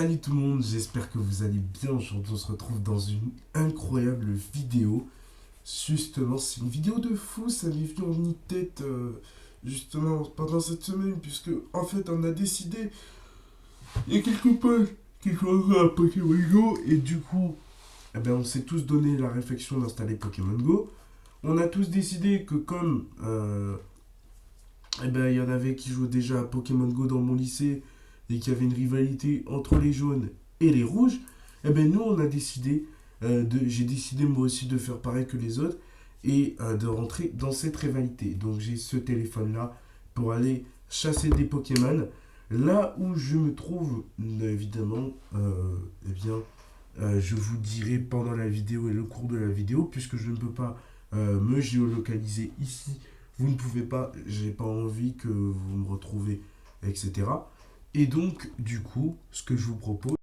Salut tout le monde, j'espère que vous allez bien. Aujourd'hui, on se retrouve dans une incroyable vidéo. Justement, c'est une vidéo de fou, ça m'est venu en tête justement pendant cette semaine, puisque en fait, on a décidé, il y a quelques potes qui jouent à Pokémon Go, et du coup, eh ben, on s'est tous donné la réflexion d'installer Pokémon Go. On a tous décidé que comme eh ben, il y en avait qui jouaient déjà à Pokémon Go dans mon lycée et qu'il y avait une rivalité entre les jaunes et les rouges, eh ben, nous, on a décidé, j'ai décidé moi aussi de faire pareil que les autres et de rentrer dans cette rivalité. Donc j'ai ce téléphone-là pour aller chasser des Pokémon. Là où je me trouve, évidemment, eh bien, je vous dirai pendant la vidéo et le cours de la vidéo, puisque je ne peux pas me géolocaliser ici. Vous ne pouvez pas, j'ai pas envie que vous me retrouvez, etc. Et donc, du coup, ce que je vous propose,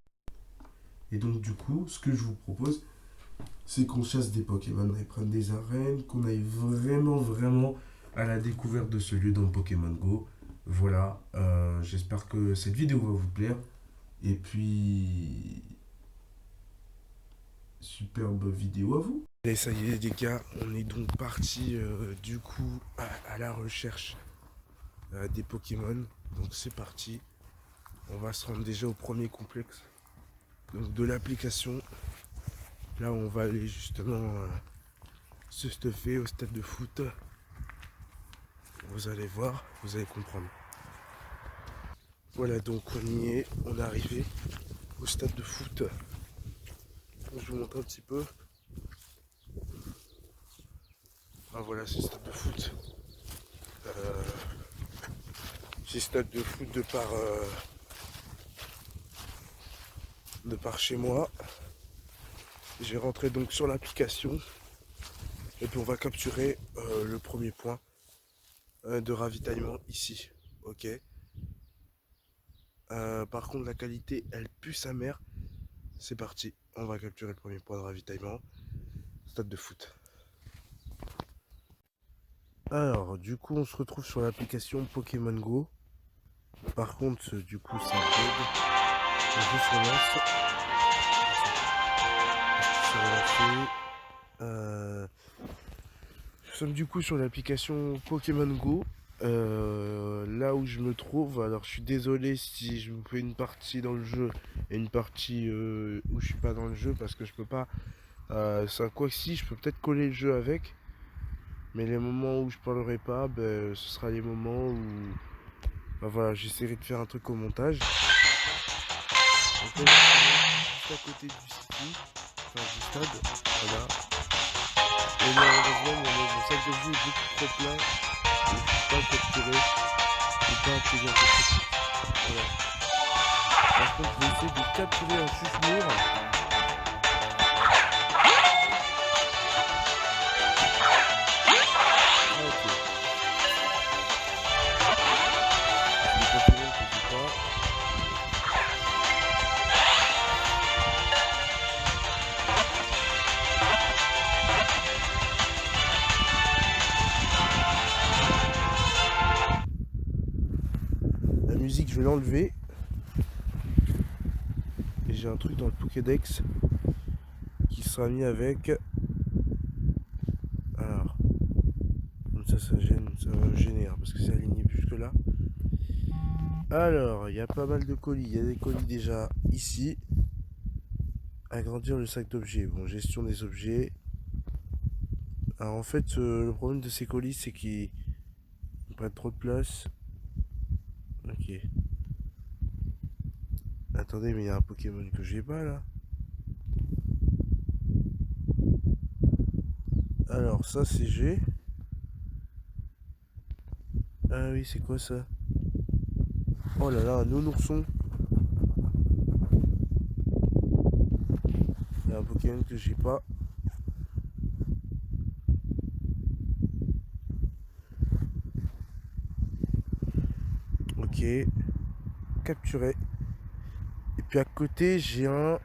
c'est qu'on chasse des Pokémon et prenne des arènes, qu'on aille vraiment à la découverte de ce lieu dans Pokémon Go. Voilà, j'espère que cette vidéo va vous plaire. Et puis, superbe vidéo à vous. Et ça y est les gars, on est donc parti du coup à la recherche des Pokémon. Donc c'est parti. On va se rendre déjà au premier complexe donc de l'application. Là on va aller justement se stuffer au stade de foot. Vous allez voir, vous allez comprendre. Voilà, donc on y est, on est arrivé au stade de foot. Je vous montre un petit peu. Ah voilà, c'est le stade de foot. C'est stade de foot de par chez moi. J'ai rentré donc sur l'application et puis on va capturer le premier point de ravitaillement ici. Ok. Par contre la qualité elle pue sa mère. C'est parti, on va capturer le premier point de ravitaillement. Stade de foot. Alors du coup on se retrouve sur l'application Pokémon Go. Par contre du coup ça bug. On se relance. Nous sommes du coup sur l'application Pokémon Go. Là où je me trouve, alors je suis désolé si je vous fais une partie dans le jeu et une partie où je suis pas dans le jeu parce que je peux pas. Quoi que si, je peux peut-être coller le jeu avec, mais les moments où je parlerai pas, ben, ce sera les moments où ben, voilà, j'essaierai de faire un truc au montage. Donc là, juste à côté du city, enfin du stade, voilà. Et malheureusement, mon sac de jeu est beaucoup trop plein. Je ne peux pas le capturer. Je ne peux pas accueillir quelque chose. Voilà. Par contre, je vais essayer de capturer un chuche-mour. Ah, ok. Les Pokémon que j'ai pas. La musique, je vais l'enlever. Et j'ai un truc dans le Pokédex qui sera mis avec. Alors, comme ça gêne, ça va me gêner hein, parce que c'est aligné jusque là. Alors, il y a pas mal de colis. Il y a des colis déjà ici. Agrandir le sac d'objets. Bon, gestion des objets. Alors en fait, le problème de ces colis, c'est qu'ils prennent trop de place. Ok. Attendez, mais il y a un Pokémon que j'ai pas là. Alors ça c'est G. Ah oui, c'est quoi ça? Oh là là, un nounourson. Il y a un Pokémon que j'ai pas. Ok. Capturé. Et puis à côté, j'ai un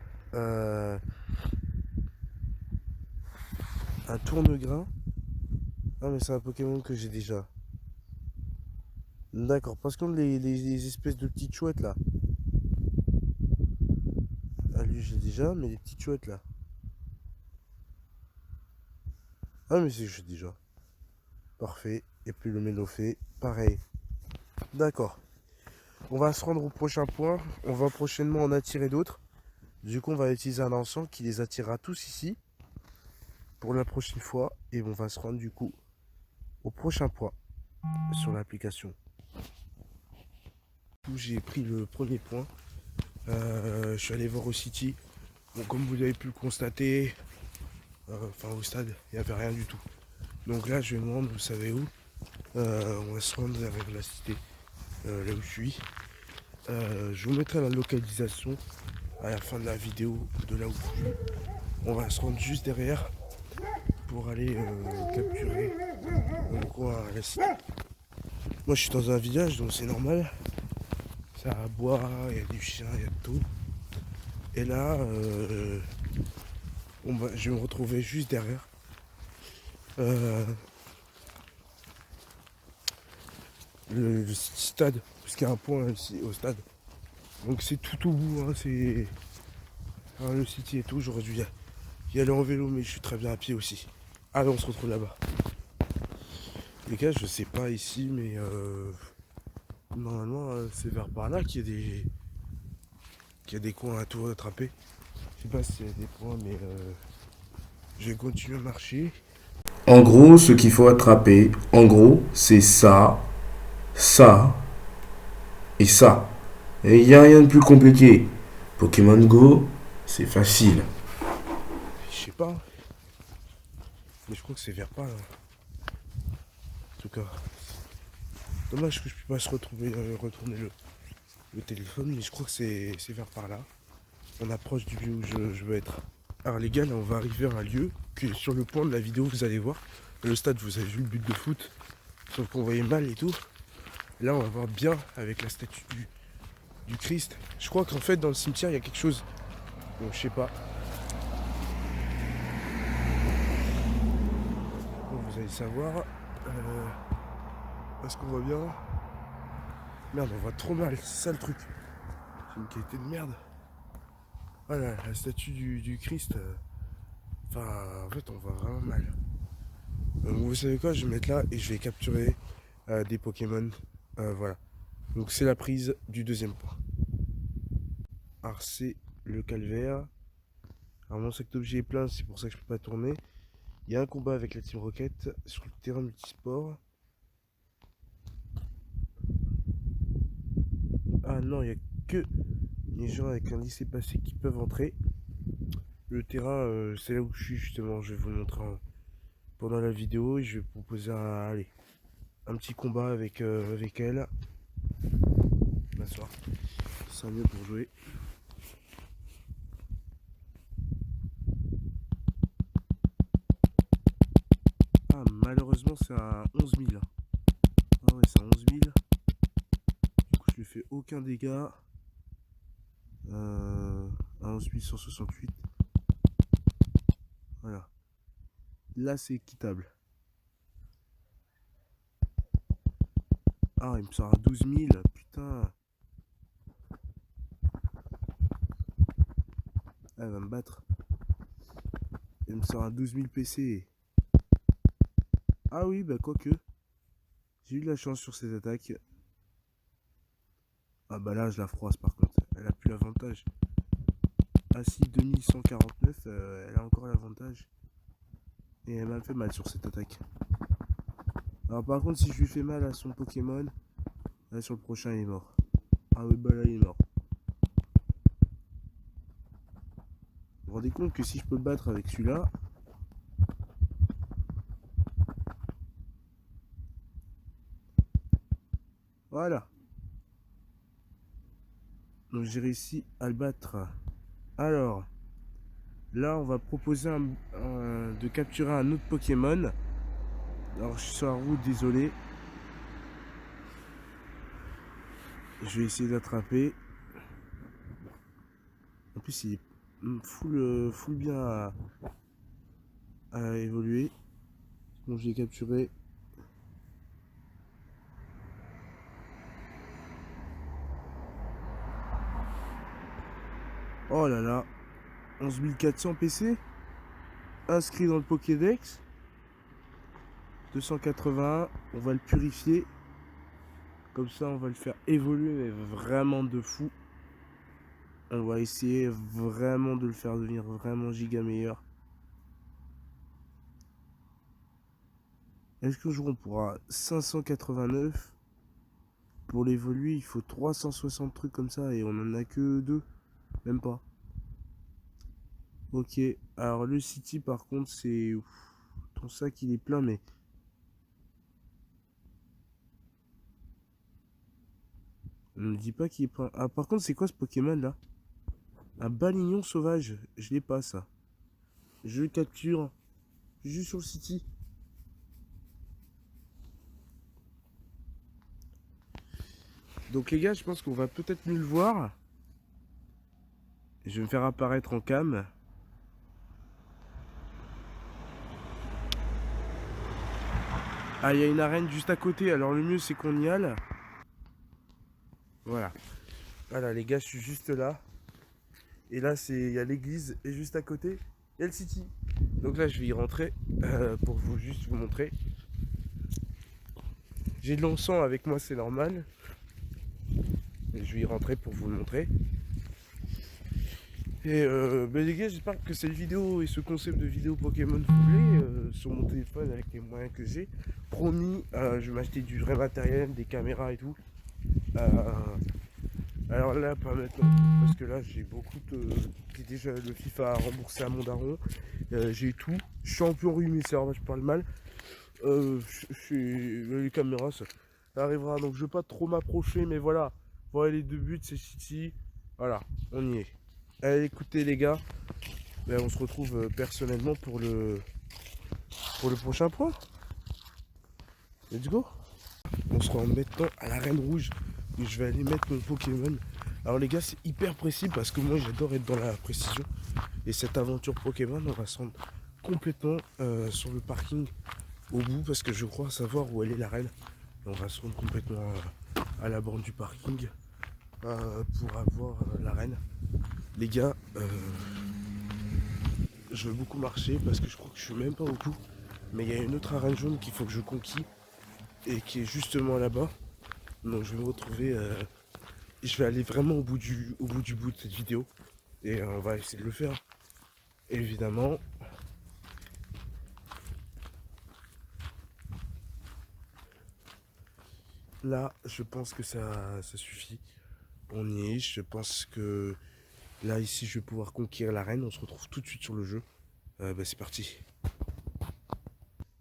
tourne-grain. Ah mais c'est un Pokémon que j'ai déjà. D'accord, parce que les espèces de petites chouettes là. j'ai déjà, mais les petites chouettes là. Ah, mais c'est que j'ai déjà. Parfait. Et puis le mélophée, pareil. D'accord. On va se rendre au prochain point. On va prochainement en attirer d'autres. Du coup, on va utiliser un encens qui les attirera tous ici pour la prochaine fois. Et on va se rendre du coup au prochain point sur l'application. J'ai pris le premier point. Je suis allé voir au City. Bon, comme vous avez pu le constater, au stade, il n'y avait rien du tout. Donc là, je vais me rendre, vous savez où? On va se rendre vers la cité, là où je suis. Je vous mettrai la localisation à la fin de la vidéo de là où je suis. On va se rendre juste derrière pour aller capturer quoi à la cité. Moi, je suis dans un village, donc c'est normal. Ça aboie, il y a du chien, il y a de tout. Et là, je vais me retrouver juste derrière. Le stade, parce qu'il y a un point ici au stade. Donc c'est tout au bout, hein, c'est le City et tout. J'aurais dû y aller en vélo, mais je suis très bien à pied aussi. Allez, on se retrouve là-bas. Les gars, je sais pas ici, mais normalement c'est vers par là qu'il y a des coins à tout rattraper. Je sais pas s'il y a des points, mais je vais continuer à marcher. En gros, ce qu'il faut attraper, en gros, c'est ça, ça et ça. Et il n'y a rien de plus compliqué. Pokémon Go, c'est facile. Je sais pas, mais je crois que c'est vers pas là. En tout cas, dommage que je puisse pas retourner le téléphone, mais je crois que c'est vers par là. On approche du lieu où je veux être. Alors les gars, là on va arriver à un lieu que sur le point de la vidéo vous allez voir. Le stade, vous avez vu le but de foot, sauf qu'on voyait mal et tout. Là on va voir bien avec la statue du Christ. Je crois qu'en fait dans le cimetière il y a quelque chose. Donc je sais pas. Donc, vous allez savoir. Est-ce qu'on voit bien? Merde, on voit trop mal, c'est ça le truc. C'est une qualité de merde. Voilà, la statue du Christ. En fait on voit vraiment mal. Donc vous savez quoi, je vais mettre là et je vais capturer des Pokémon. Voilà. Donc c'est la prise du deuxième point. Alors c'est le calvaire. Alors mon sac d'objets est plein, c'est pour ça que je peux pas tourner. Il y a un combat avec la Team Rocket sur le terrain multisport. Ah non, il n'y a que les gens avec un lycée passé qui peuvent entrer. Le terrain, c'est là où je suis justement. Je vais vous le montrer pendant la vidéo et je vais proposer un petit combat avec elle. M'asseoir. C'est mieux pour jouer. Ah, malheureusement, c'est un 11 000. Ah ouais, c'est un 11 000. Du coup, je lui fais aucun dégât. Un 11 168. Voilà. Là, c'est équitable. Ah, il me sort un 12 000. Putain. Ah, elle va me battre. Il me sort un 12 000 PC. Ah oui, bah quoique. J'ai eu de la chance sur ces attaques. Ah bah là, je la froisse par contre. Elle a plus l'avantage. Ah si, 2149, elle a encore l'avantage. Et elle m'a fait mal sur cette attaque. Alors par contre, si je lui fais mal à son Pokémon, là sur le prochain, il est mort. Ah oui, bah là, il est mort. Vous vous rendez compte que si je peux le battre avec celui-là... Voilà. Donc j'ai réussi à le battre. Alors, là on va proposer de capturer un autre Pokémon. Alors je suis sur la route, désolé. Je vais essayer d'attraper. En plus il est full bien à évoluer. Donc je l'ai capturé. Oh là là. 11 400 PC. Inscrit dans le Pokédex. 281. On va le purifier. Comme ça, on va le faire évoluer, mais vraiment de fou. On va essayer vraiment de le faire devenir vraiment giga meilleur. Est-ce qu'un jour on pourra 589? Pour l'évoluer, il faut 360 trucs comme ça et on en a que 2. Même pas. Ok. Alors le City par contre c'est... Ton sac il est plein mais... On ne dit pas qu'il est plein. Ah par contre c'est quoi ce Pokémon là? Un balignon sauvage. Je l'ai pas ça. Je le capture. Juste sur le City. Donc les gars je pense qu'on va peut-être mieux le voir. Je vais me faire apparaître en cam. Ah, il y a une arène juste à côté. Alors le mieux c'est qu'on y aille. Voilà. Voilà les gars, je suis juste là. Et là il y a l'église et juste à côté, il y a le City. Donc là je vais y rentrer pour juste vous montrer. J'ai de l'encens avec moi, c'est normal. Et je vais y rentrer pour vous le montrer. Et les gars, j'espère que cette vidéo et ce concept de vidéo Pokémon vous plaît sur mon téléphone avec les moyens que j'ai. Promis, je vais m'acheter du vrai matériel, des caméras et tout. Alors là, pas maintenant, parce que là, j'ai beaucoup de... J'ai déjà le FIFA à rembourser à mon daron. J'ai tout. Champion rhume, ça je parle mal. Les caméras, ça arrivera. Donc, je vais pas trop m'approcher, mais voilà. Voilà les 2 buts, c'est City. Voilà, on y est. Allez, écoutez les gars, ben, on se retrouve personnellement pour le prochain point. Let's go. On se rend maintenant à l'arène rouge où je vais aller mettre mon Pokémon. Alors les gars, c'est hyper précis parce que moi j'adore être dans la précision. Et cette aventure Pokémon, on va se rendre complètement sur le parking au bout parce que je crois savoir où elle est l'arène. On va se rendre complètement à la borne du parking pour avoir l'arène. Les gars, je vais beaucoup marcher parce que je crois que je suis même pas au bout. Mais il y a une autre arène jaune qu'il faut que je conquis et qui est justement là-bas. Donc je vais me retrouver, je vais aller vraiment au bout du bout de cette vidéo et on va essayer de le faire. Évidemment. Là, je pense que ça suffit. On y est. Je pense que là, ici, je vais pouvoir conquérir l'arène. On se retrouve tout de suite sur le jeu. C'est parti.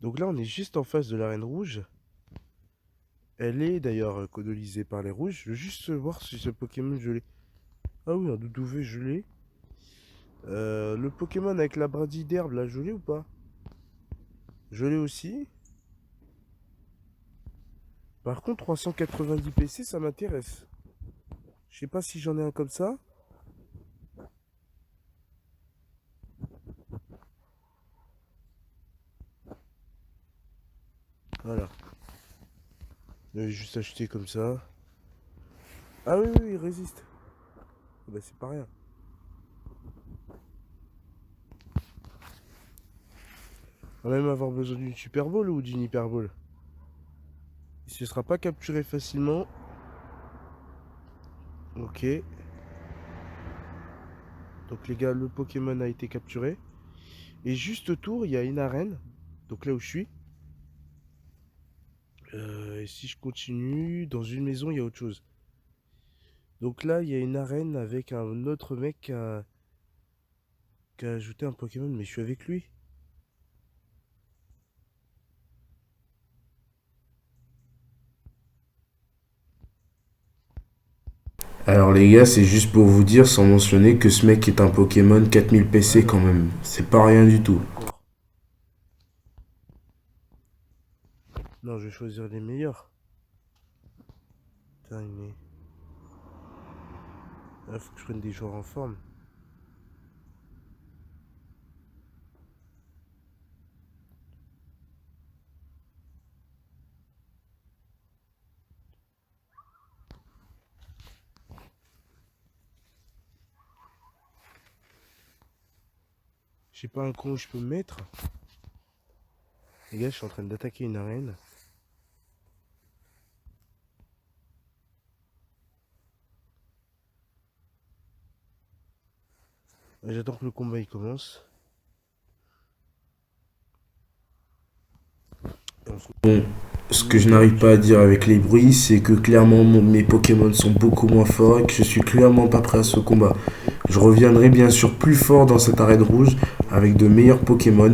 Donc là, on est juste en face de l'arène rouge. Elle est d'ailleurs colonisée par les rouges. Je veux juste voir si ce Pokémon je l'ai. Ah oui, un Doudouvé, je l'ai. Le Pokémon avec la brindille d'herbe, là, je l'ai ou pas? Je l'ai aussi. Par contre, 390 PC, ça m'intéresse. Je sais pas si j'en ai un comme ça. Voilà. Je vais juste acheter comme ça. Ah oui, oui, il résiste. Bah c'est pas rien. On va même avoir besoin d'une Super Ball ou d'une Hyper Ball. Il ne sera pas capturé facilement. Ok. Donc les gars, le Pokémon a été capturé. Et juste autour, il y a une arène. Donc là où je suis. Et si je continue, dans une maison, il y a autre chose. Donc là, il y a une arène avec un autre mec qui a ajouté un Pokémon, mais je suis avec lui. Alors les gars, c'est juste pour vous dire, sans mentionner que ce mec est un Pokémon 4000 PC quand même. C'est pas rien du tout. Non, je vais choisir les meilleurs. Putain, mais... Il faut que je prenne des joueurs en forme. J'ai pas un coin où je peux me mettre. Les gars, je suis en train d'attaquer une arène. J'attends que le combat il commence. Bon, ce que je n'arrive pas à dire avec les bruits, c'est que clairement mes Pokémon sont beaucoup moins forts et que je suis clairement pas prêt à ce combat. Je reviendrai bien sûr plus fort dans cette arène rouge avec de meilleurs Pokémon.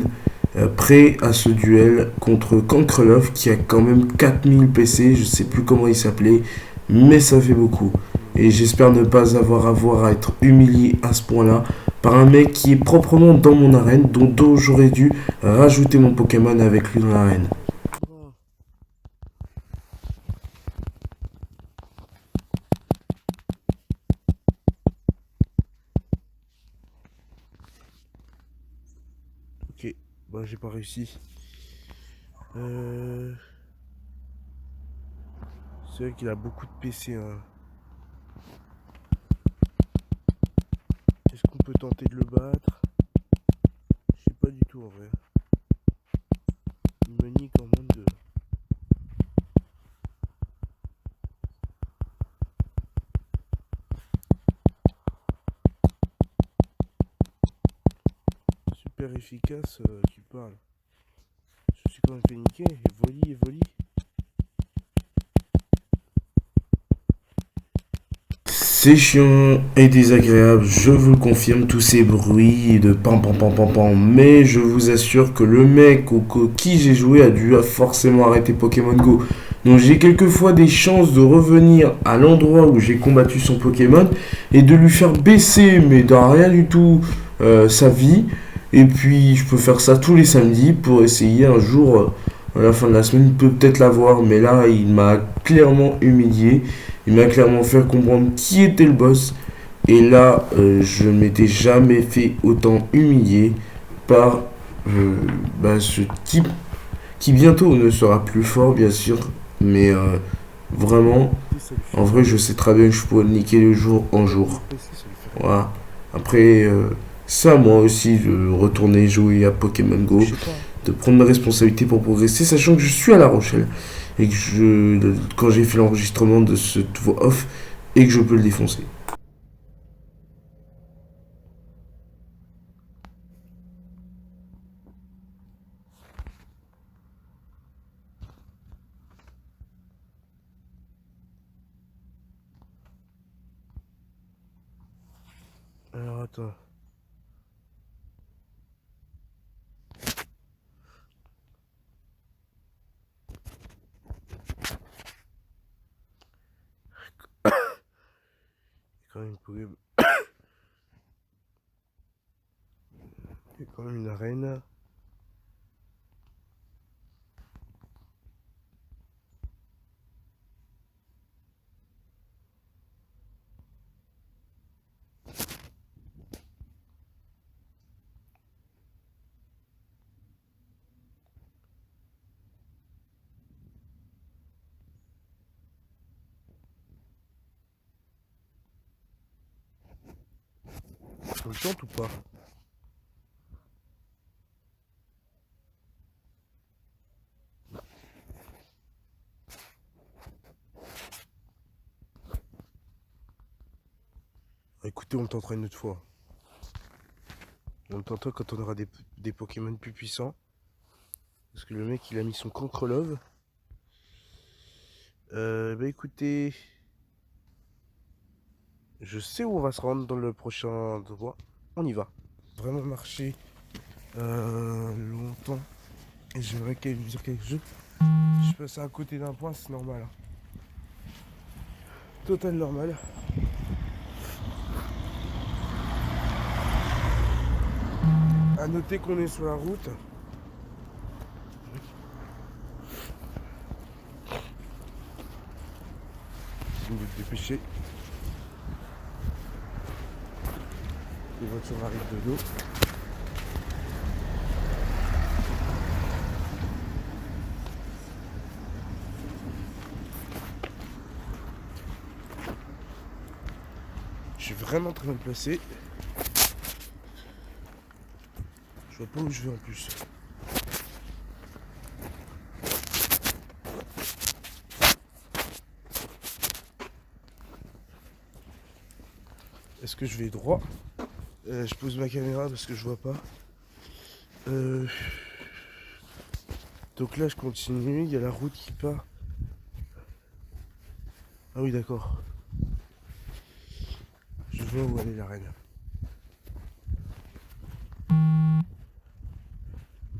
Prêt à ce duel contre Cancrelove qui a quand même 4000 PC, je sais plus comment il s'appelait, mais ça fait beaucoup. Et j'espère ne pas avoir à être humilié à ce point-là par un mec qui est proprement dans mon arène, dont j'aurais dû rajouter mon Pokémon avec lui dans l'arène. Ok, bah j'ai pas réussi. C'est vrai qu'il a beaucoup de PC. Hein. Est-ce qu'on peut tenter de le battre? Je sais pas du tout en vrai. Il me nique en moins de deux. Super efficace, tu parles. Je suis quand même fait niquer. Et voli. C'est chiant et désagréable, je vous le confirme, tous ces bruits de pam pam pam pam pam. Mais je vous assure que le mec qui j'ai joué a dû forcément arrêter Pokémon Go. Donc j'ai quelquefois des chances de revenir à l'endroit où j'ai combattu son Pokémon et de lui faire baisser, mais de rien du tout, sa vie. Et puis je peux faire ça tous les samedis pour essayer un jour, à la fin de la semaine, peut-être l'avoir. Mais là, il m'a clairement humilié. Il m'a clairement fait comprendre qui était le boss. Et là, je ne m'étais jamais fait autant humilier par ce type qui bientôt ne sera plus fort, bien sûr. Mais vraiment, en vrai, je sais très bien que je pourrais le niquer de jour en jour. Voilà. Après, c'est à moi aussi de retourner jouer à Pokémon Go, de prendre mes responsabilités pour progresser, sachant que je suis à La Rochelle et que quand j'ai fait l'enregistrement de ce voix off et que je peux le défoncer. Alors attends. Quand même il y a quand même une arène. On le tente ou pas? Écoutez, on le tentera une autre fois. On le tentera quand on aura des Pokémon plus puissants. Parce que le mec, il a mis son Cancrelove. Bah écoutez, je sais où on va se rendre dans le prochain endroit. On y va. Vraiment marcher longtemps. Et j'aimerais dire quelque chose. Je passe à côté d'un point, c'est normal. Total normal. À noter qu'on est sur la route. C'est une lutte dépêchée. Les voitures arrivent de dos. Je suis vraiment très mal placé. vois pas où je vais en plus. Est-ce que je vais droit? Je pose ma caméra parce que je vois pas. Donc là je continue, il y a la route qui part. Ah oui d'accord. Je vois où elle est l'arène.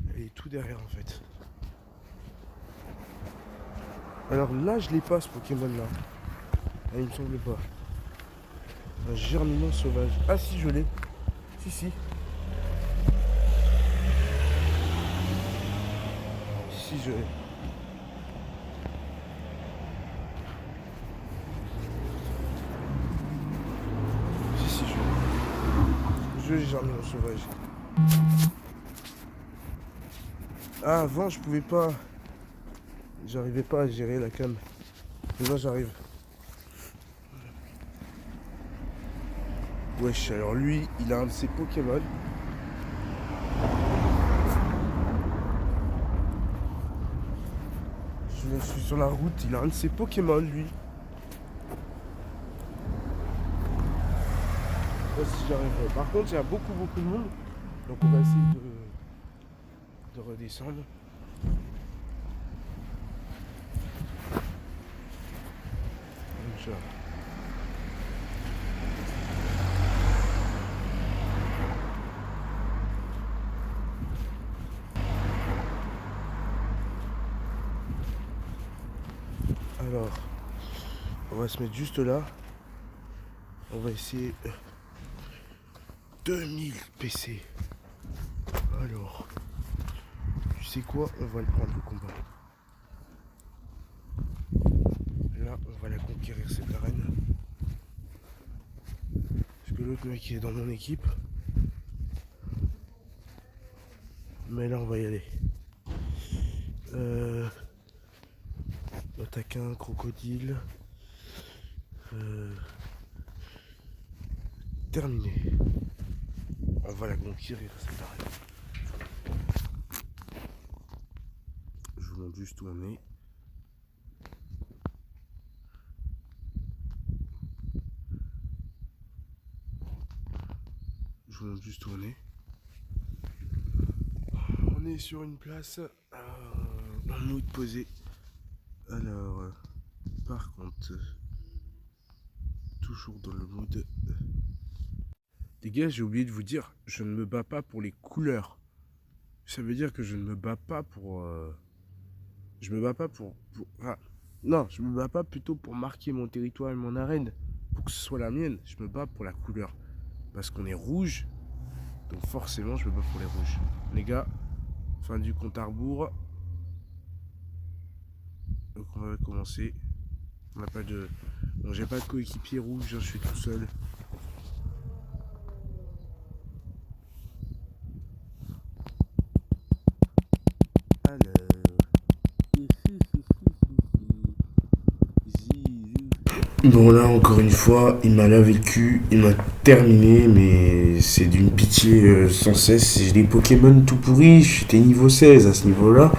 Elle est tout derrière en fait. Alors là je l'ai pas ce Pokémon là. Ah, il me semble pas. Un Germinal sauvage. Ah si je l'ai. Si si. Si je l'ai. Si je l'ai. Je l'ai Germinal sauvage. Ah avant je pouvais pas. J'arrivais pas à gérer la cam. Mais là j'arrive. Wesh, alors lui, il a un de ses Pokémon. Je suis sur la route, il a un de ses Pokémon lui. Je sais pas si j'arriverai. Par contre, il y a beaucoup de monde. Donc on va essayer de redescendre. Donc, ça. Alors, on va se mettre juste là. On va essayer 2000 PC. Alors, tu sais quoi? On va le prendre le combat. Là, on va la conquérir cette arène. Parce que l'autre mec il est dans mon équipe. Mais là, on va y aller. Taquin, crocodile. Terminé. On va la conquérir cette arène. Je vous montre juste où on est. Je vous montre juste où on est. On est sur une place en mode posé. Alors, par contre, toujours dans le mode. Les gars, j'ai oublié de vous dire, je ne me bats pas pour les couleurs. Ça veut dire que je ne me bats pas pour. Je me bats pas enfin, non, je me bats pas plutôt pour marquer mon territoire et mon arène. Pour que ce soit la mienne. Je me bats pour la couleur. Parce qu'on est rouge. Donc forcément, je me bats pour les rouges. Les gars, fin du compte à rebours. Donc on va commencer. On n'a pas de. Bon, j'ai pas de coéquipier rouge, je suis tout seul. Bon là encore une fois, il m'a lavé le cul, il m'a terminé, mais c'est d'une pitié sans cesse. J'ai des Pokémon tout pourris, j'étais niveau 16 à ce niveau-là,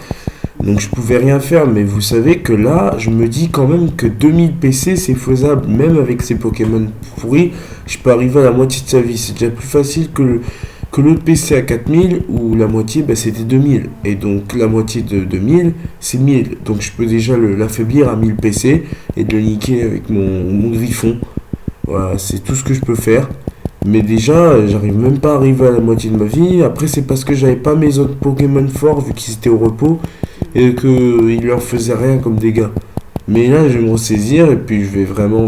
donc je pouvais rien faire. Mais vous savez que là, je me dis quand même que 2000 PC c'est faisable, même avec ces Pokémon pourris, je peux arriver à la moitié de sa vie. C'est déjà plus facile que l'autre PC à 4000 où la moitié c'était 2000. Et donc la moitié de 2000 c'est 1000. Donc je peux déjà l'affaiblir à 1000 PC et de le niquer avec mon griffon. Voilà, c'est tout ce que je peux faire. Mais déjà, j'arrive même pas à arriver à la moitié de ma vie. Après, c'est parce que j'avais pas mes autres Pokémon forts vu qu'ils étaient au repos et qu'ils leur faisaient rien comme dégâts. Mais là, je vais me ressaisir et puis je vais vraiment.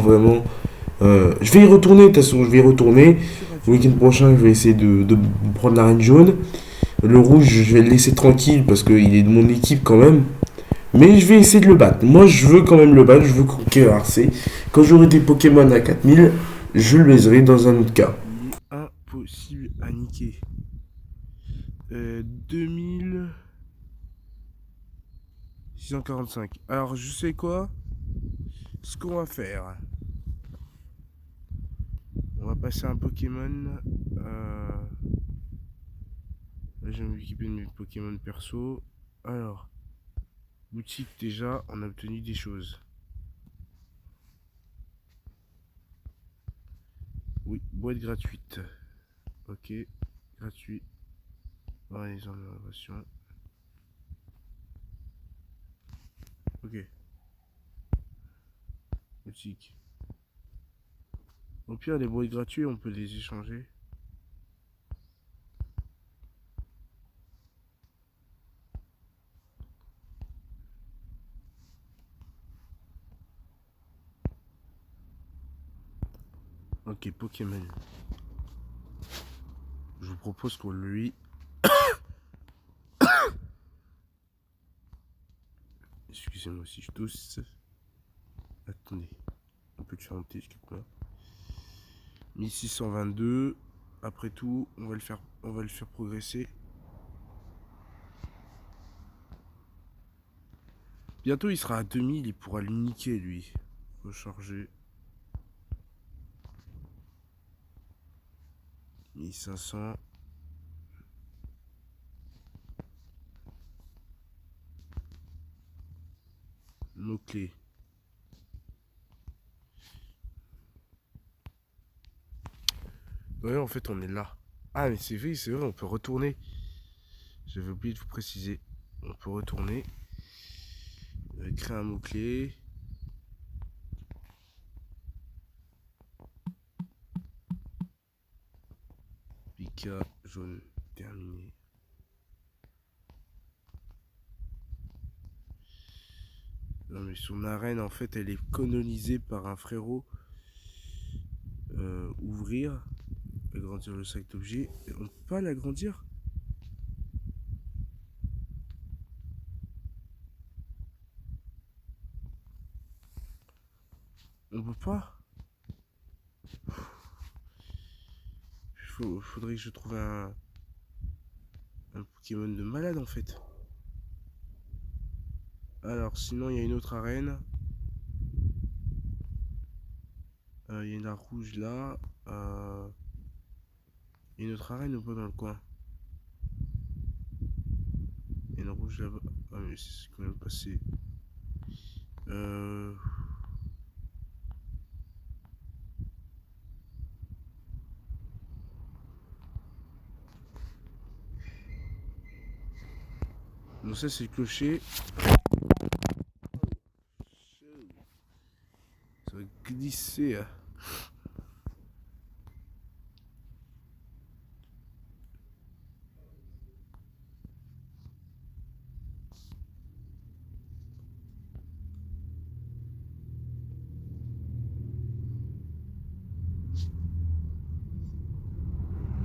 Je vais y retourner, de toute façon, je vais y retourner. Le week-end prochain, je vais essayer de prendre la reine jaune. Le rouge, je vais le laisser tranquille parce qu'il est de mon équipe quand même. Mais je vais essayer de le battre. Moi, je veux quand même le battre. Je veux conquérir Arcée. Quand j'aurai des Pokémon à 4000, je le baiserai dans un autre cas. Impossible à niquer. 2645. Alors, je sais quoi? Ce qu'on va faire. On va passer un Pokémon. Là, je vais m'occuper de mes Pokémon perso. Alors, boutique déjà, on a obtenu des choses. Oui, boîte gratuite. Ok, gratuit. Voilà les innovations. Ok. Boutique. Au pire, les boîtes gratuits, on peut les échanger. Ok, Pokémon. Je vous propose qu'on lui... Excusez-moi si je tousse. Attendez. On peut le chanter quelque part. 1622. Après tout, on va le faire progresser. Bientôt, il sera à 2000. Il pourra le niquer, lui. Recharger. 1500. Mots-clés. Ouais, en fait, on est là. Ah, mais c'est vrai, on peut retourner. J'avais oublié de vous préciser. On peut retourner. Créer un mot-clé. Pika jaune. Terminé. Non, mais son arène, en fait, elle est colonisée par un frérot. Ouvrir. Agrandir le sac d'objets. On peut pas l'agrandir? On peut pas? Faudrait que je trouve un Pokémon de malade en fait. Alors sinon il y a une autre arène. Il y a une rouge là. Il y a une autre arène ou pas dans le coin? Il y a une rouge là-bas. Ah mais c'est quand même passé. Donc ça c'est le clocher. Ça va glisser.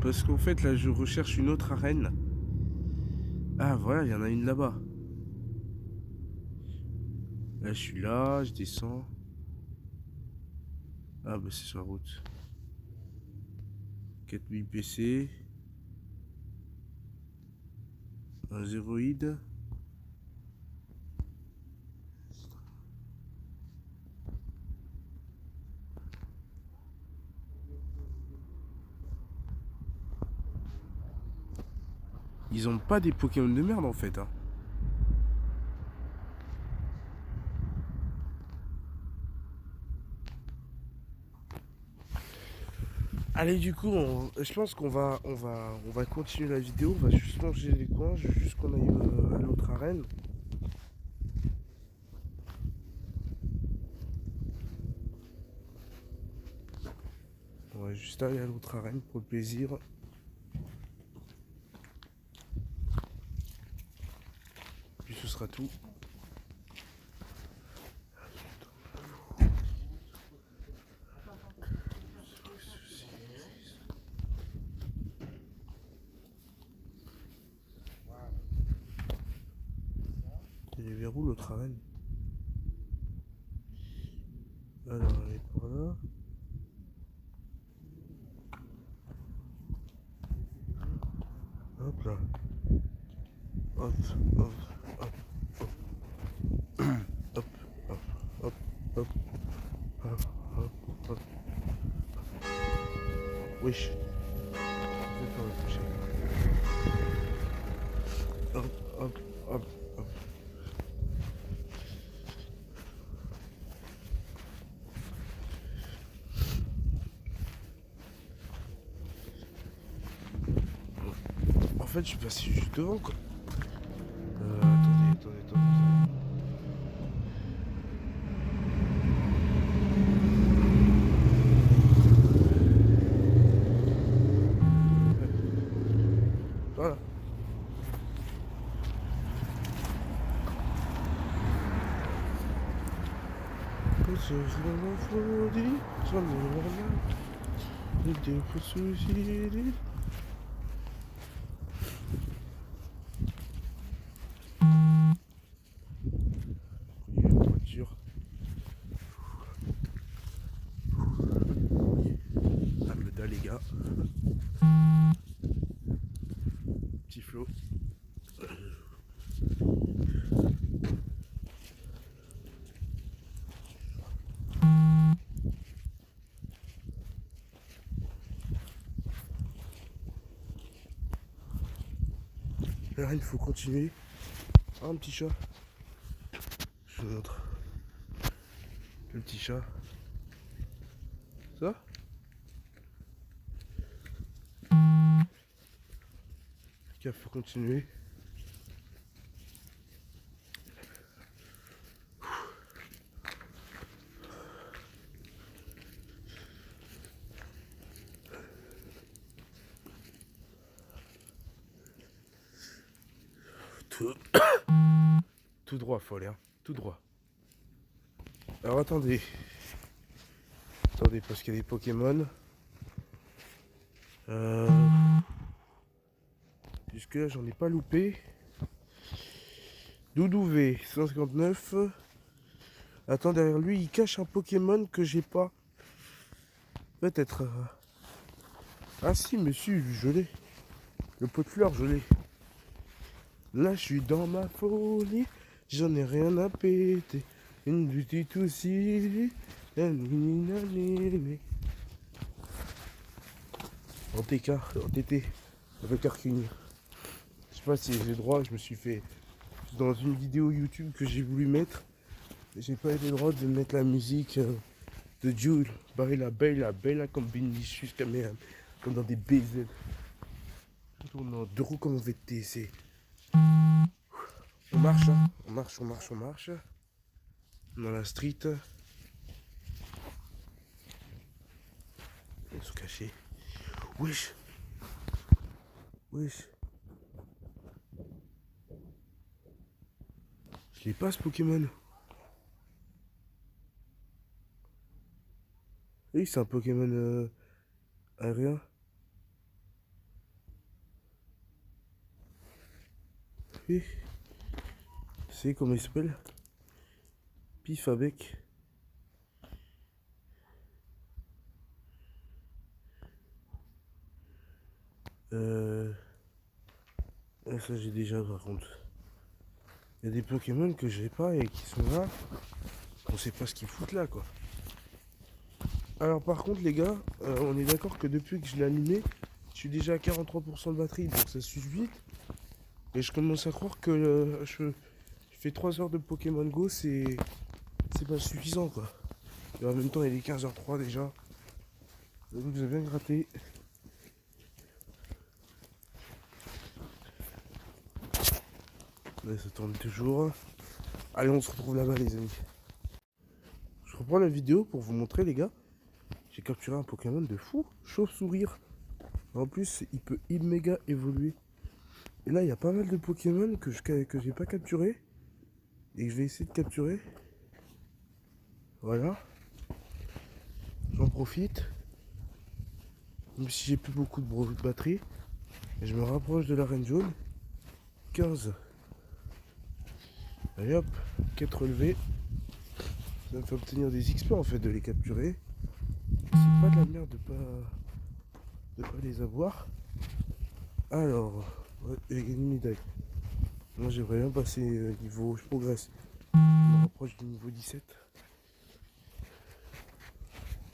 Parce qu'en fait là je recherche une autre arène. Ah voilà, il y en a une là-bas. Là je suis là, je descends. Ah bah c'est sur la route. 4000 PC. Un zéroïde. Ils ont pas des Pokémon de merde en fait. Hein. Allez du coup, je pense qu'on va continuer la vidéo. On va juste manger les coins, juste qu'on aille à l'autre arène. On va juste aller à l'autre arène pour le plaisir. Puis ce sera tout. Il est vers où l'autre arène? Alors elle est par là. Hop là. Hop, hop, hop, hop. Hop, hop, hop, hop. Hop, hop, hop. Wesh. Je vais faire le coucher. fait, je suis passé juste devant, quoi. Attendez. Voilà. Ce moment folie, j'en ai rien. Les dépôts soucis. Il y a une voiture. Ça me da les gars. Petit flot. Là, il faut continuer. Un petit chat. Je vous montre. Le petit chat. Ça. Il faut continuer. Tout droit, faut aller, hein. Tout droit. Alors attendez, parce qu'il y a des Pokémon. Jusque là, j'en ai pas loupé. Doudou V, 159. Attends, derrière lui, il cache un Pokémon que j'ai pas. Peut-être. Ah si, monsieur, je l'ai. Le pot de fleurs, je l'ai. Là, je suis dans ma folie. J'en ai rien à péter. Une petite aussi. En TK, en TT. Avec Arcune. Je sais pas si j'ai le droit, je me suis fait. Dans une vidéo YouTube que j'ai voulu mettre, j'ai pas eu le droit de mettre la musique de Jules. Bella, comme Vinicius, comme dans des BZ. On est en deux roues comme en VTC. On marche, hein. On marche. Dans la street. On se cacher. Wesh. Je l'ai pas ce Pokémon. Oui, c'est un Pokémon aérien. Oui. C'est comment il s'appelle? Pif avec. Ça j'ai déjà par contre. Il y a des Pokémon que j'ai pas et qui sont là. On sait pas ce qu'ils foutent là quoi. Alors par contre les gars, on est d'accord que depuis que je l'ai allumé, je suis déjà à 43% de batterie, donc ça suffit vite. Et je commence à croire que je fais 3 heures de Pokémon Go, c'est pas suffisant quoi. Et en même temps il est 15h03 déjà. Donc vous avez bien gratté. Là, ça tourne toujours. Allez, on se retrouve là-bas les amis. Je reprends la vidéo pour vous montrer les gars. J'ai capturé un Pokémon de fou, chauve-sourire. En plus, il peut méga évoluer. Et là, il y a pas mal de Pokémon que j'ai pas capturé et que je vais essayer de capturer. Voilà. J'en profite. Même si j'ai plus beaucoup de batterie. Et je me rapproche de l'arène jaune. 15. Allez hop, 4 relevés. Ça me fait obtenir des XP en fait de les capturer. C'est pas de la merde de pas les avoir. Alors, j'ai gagné une médaille. Moi j'aimerais bien passer niveau, je progresse. Je me rapproche du niveau 17.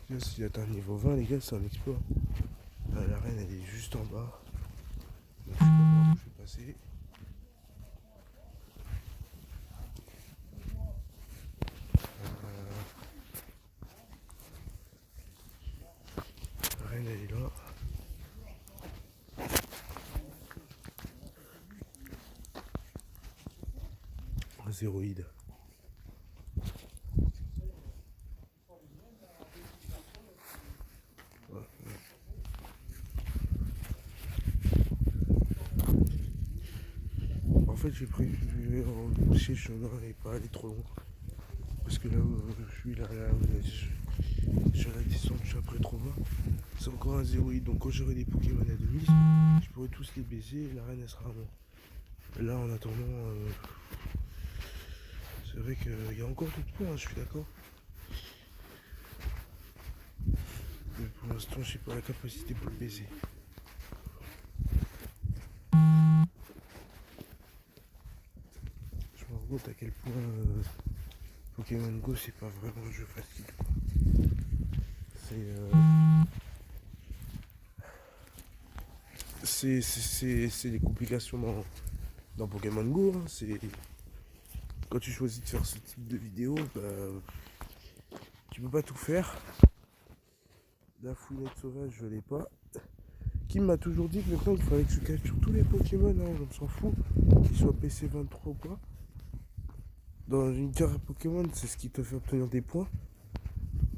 Là, si j'atteins le niveau 20 les gars, c'est un exploit. Là, la reine elle est juste en bas. Donc, je sais pas par où je vais passer. La reine elle est là. zéroïdes. Ouais. En fait, j'ai prévu en boucher le chemin et pas aller trop loin. Parce que là où je suis, là, sur la descente, je suis après trop bas. C'est encore un zéroïde, donc quand j'aurai des Pokémon à 2000, je pourrai tous les baiser et la reine elle sera à moi. Là, en attendant, c'est vrai qu'il y a encore d'autres points, hein, je suis d'accord. Mais pour l'instant, j'ai pas la capacité pour le baiser. Je me rends compte à quel point Pokémon Go, c'est pas vraiment un jeu facile, quoi. C'est les complications dans Pokémon Go, hein. C'est quand tu choisis de faire ce type de vidéo, bah, tu peux pas tout faire. La fouinette sauvage, je l'ai pas. Kim m'a toujours dit que maintenant il fallait que je capture tous les Pokémon, hein, on s'en fout, qu'ils soient PC23 ou pas. Dans une carte Pokémon, c'est ce qui te fait obtenir des points.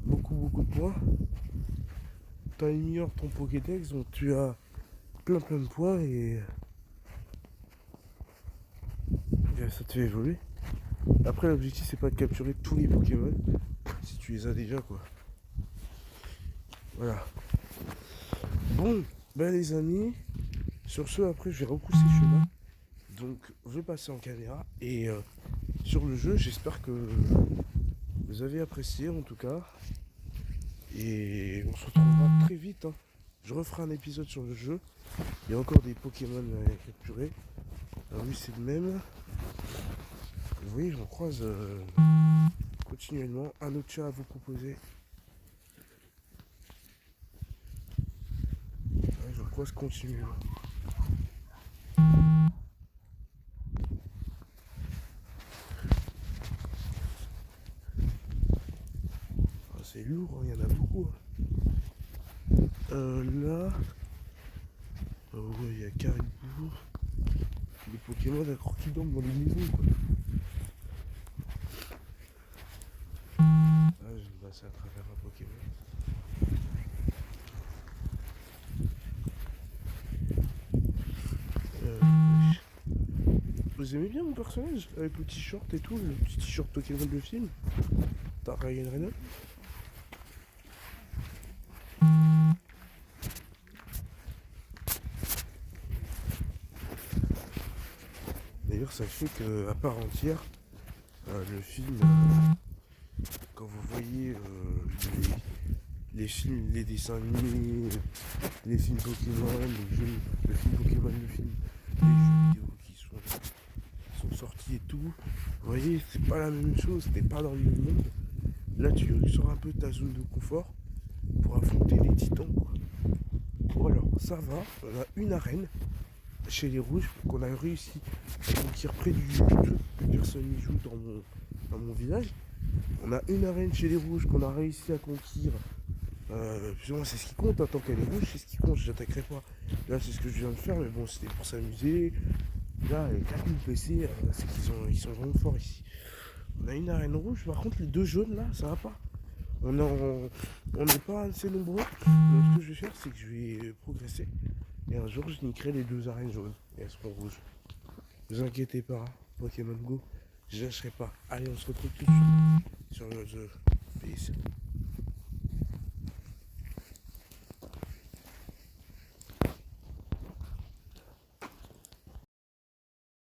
Beaucoup de points. T'améliores ton Pokédex, donc tu as plein de points et ça te fait évoluer. Après, l'objectif c'est pas de capturer tous les Pokémon si tu les as déjà, quoi. Voilà. Bon, ben les amis, sur ce, après je vais repousser le chemin. Donc je vais passer en caméra et sur le jeu, j'espère que vous avez apprécié en tout cas. Et on se retrouvera très vite, hein. Je referai un épisode sur le jeu. Il y a encore des Pokémon à capturer. Ah oui, c'est le même. Vous voyez, j'en croise continuellement. Un autre chat à vous proposer. Ouais, j'en croise continuellement. Ah, c'est lourd, il y en a beaucoup. Là, ouais, il y a Caribou. Les Pokémon d'accord qui dorment dans les maisons, quoi. Ah, je vais me passer à travers un Pokémon. Vous aimez bien mon personnage avec le t-shirt et tout, le petit t-shirt Pokémon de film. T'as Ryan Reynolds. D'ailleurs, sachez que à part entière, le film, quand vous voyez les films, les dessins animés, les films Pokémon, les jeux, le film Pokémon, le film, les jeux vidéo qui sont sortis et tout, vous voyez, c'est pas la même chose, t'es pas dans le même monde. Là, tu sors un peu de ta zone de confort pour affronter les titans, quoi. Bon, alors, ça va, on a une arène chez les rouges qu'on a réussi à conquérir près du jeu que personne n'y joue dans mon village. On a une arène chez les rouges qu'on a réussi à conquérir. Plus ou moins, c'est ce qui compte, hein, tant qu'elle est rouge, c'est ce qui compte, je n'attaquerai pas. Là, c'est ce que je viens de faire, mais bon, c'était pour s'amuser. Là, les 4000 PC, c'est qu'ils sont vraiment forts ici. On a une arène rouge, par contre, les deux jaunes là, ça va pas. On n'est pas assez nombreux. Donc, ce que je vais faire, c'est que je vais progresser. Et un jour, je niquerai les deux arènes jaunes. Et elles seront rouges. Ne vous inquiétez pas, hein, Pokémon Go, je lâcherai pas. Allez, on se retrouve tout de suite sur le jeu. Peace.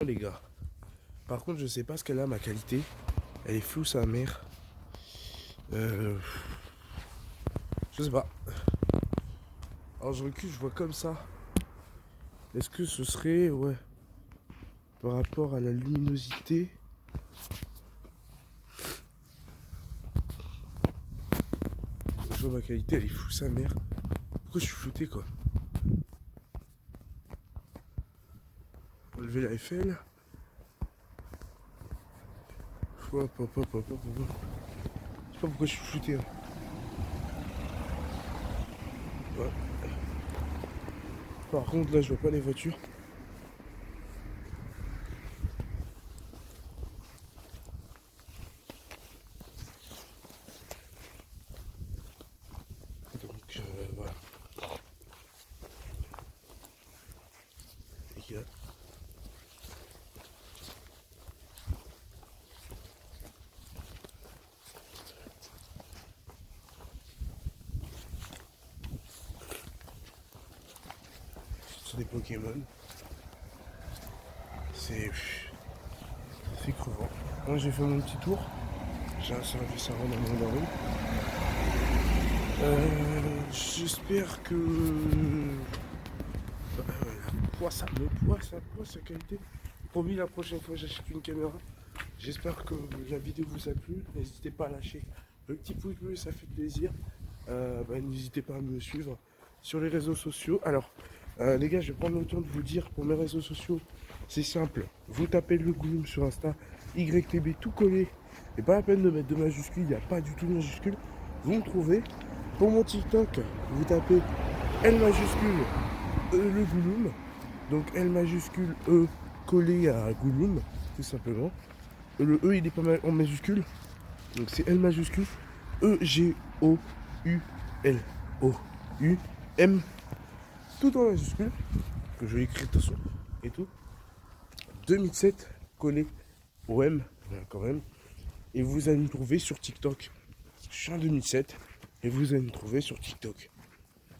Les gars. Par contre, je sais pas ce qu'elle a, ma qualité. Elle est floue, sa mère. Je sais pas. Alors, je recule, je vois comme ça. Est-ce que ce serait, ouais, par rapport à la luminosité? Je vois ma qualité, elle est floue, sa mère. Pourquoi je suis flouté, quoi? Lever la FL. Hop. Je sais pas pourquoi je suis flouté. Hein. Ouais. Par contre, là, je vois pas les voitures. des Pokémon. C'est crevant. Moi j'ai fait mon petit tour. J'ai un service à rendre à mon mari. J'espère que la poisse, sa qualité. Promis, la prochaine fois j'achète une caméra. J'espère que la vidéo vous a plu. N'hésitez pas à lâcher le petit pouce bleu, ça fait plaisir. N'hésitez pas à me suivre sur les réseaux sociaux. Alors, les gars, je vais prendre le temps de vous dire pour mes réseaux sociaux, c'est simple. Vous tapez le Gollum sur Insta, YTB tout collé. Et pas la peine de mettre de majuscule, il n'y a pas du tout de majuscule. Vous me trouvez. Pour mon TikTok, vous tapez L majuscule E le Gollum. Donc L majuscule E collé à Gollum, tout simplement. Le E il est pas mal en majuscule. Donc c'est L majuscule EGOULOUM. Tout en majuscule. Que je vais écrire de toute façon. Et tout. 2007 collé au M. Quand même. Et vous allez me trouver sur TikTok. Je suis en 2007. Et vous allez me trouver sur TikTok.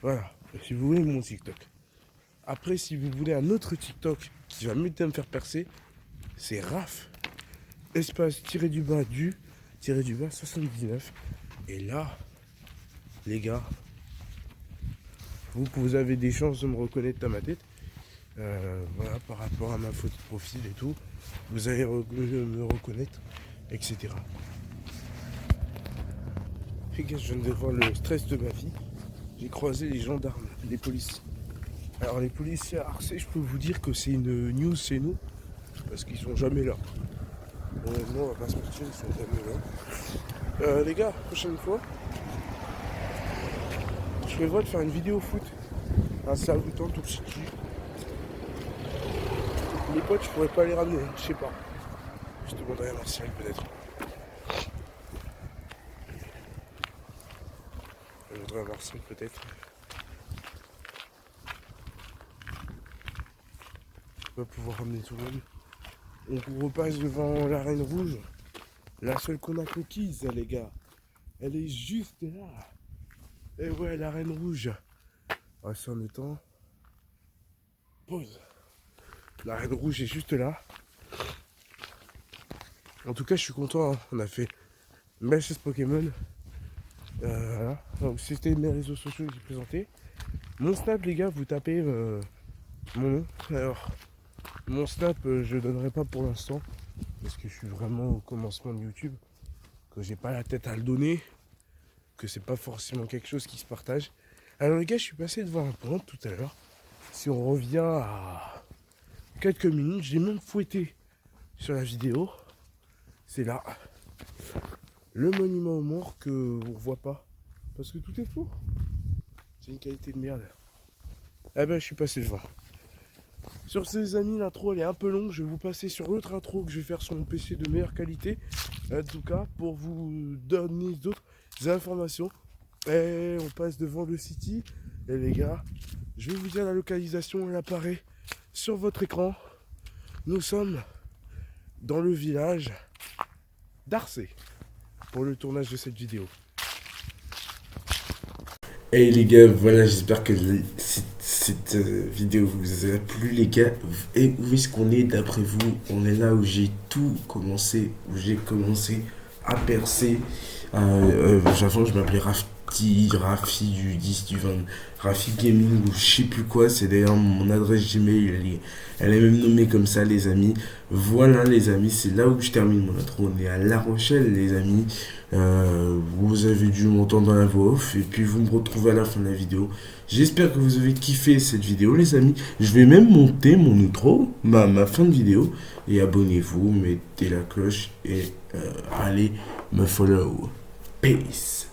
Voilà. Si vous voulez mon TikTok. Après, si vous voulez un autre TikTok qui va m'aider à me faire percer, c'est Raph. Espace tiré du bas 79. Et là, les gars, vous avez des chances de me reconnaître dans ma tête. Voilà, par rapport à ma photo de profil et tout. Vous allez me reconnaître, etc. Les gars, je viens de voir le stress de ma vie. J'ai croisé les gendarmes, les policiers. Alors les policiers à Arcé, je peux vous dire que c'est une news, c'est nous. Parce qu'ils sont jamais là. Honnêtement, on va pas se mentir, ils sont jamais là. Les gars, prochaine fois, je prévois de faire une vidéo foot. Un salutant tout petit. Les potes, je pourrais pas les ramener, je sais pas. Je demanderai à Martial peut-être. Je demanderai à Martial peut-être. On va pouvoir ramener tout le monde. On repasse devant la Reine Rouge. La seule qu'on a conquise, les gars. Elle est juste là. Et ouais, la Reine Rouge. Ah, c'est en étant. Pause. La Reine Rouge est juste là. En tout cas, je suis content. Hein. On a fait une belle chasse Pokémon. Voilà. Donc, c'était mes réseaux sociaux que j'ai présentés. Mon Snap, les gars, vous tapez mon nom. Alors, mon Snap, je ne donnerai pas pour l'instant. Parce que je suis vraiment au commencement de YouTube. Que j'ai pas la tête à le donner. Que c'est pas forcément quelque chose qui se partage. Alors, les gars, je suis passé devant un point tout à l'heure. Si on revient à quelques minutes, j'ai même fouetté sur la vidéo. C'est là. Le monument aux morts que on voit pas. Parce que tout est faux. C'est une qualité de merde. Eh ben, je suis passé devant. Sur ces amis, l'intro elle est un peu longue. Je vais vous passer sur l'autre intro que je vais faire sur mon PC de meilleure qualité. En tout cas, pour vous donner d'autres informations. Et on passe devant le City. Et les gars, je vais vous dire la localisation. Elle apparaît sur votre écran. Nous sommes dans le village d'Arcé pour le tournage de cette vidéo. Hey les gars, voilà, j'espère que cette vidéo vous a plu les gars. Et où est-ce qu'on est d'après vous? On est là où j'ai tout commencé, où j'ai commencé à percer. J'avoue, je m'appelais Rafi du 10 du 20, Rafi Gaming ou je sais plus quoi. C'est d'ailleurs mon adresse Gmail, elle est même nommée comme ça les amis. Voilà les amis, c'est là où je termine mon intro. On est à La Rochelle les amis. Vous avez dû m'entendre dans la voix off et puis vous me retrouvez à la fin de la vidéo. J'espère que vous avez kiffé cette vidéo les amis. Je vais même monter mon outro, ma fin de vidéo. Et abonnez-vous, mettez la cloche et allez me follow. Peace.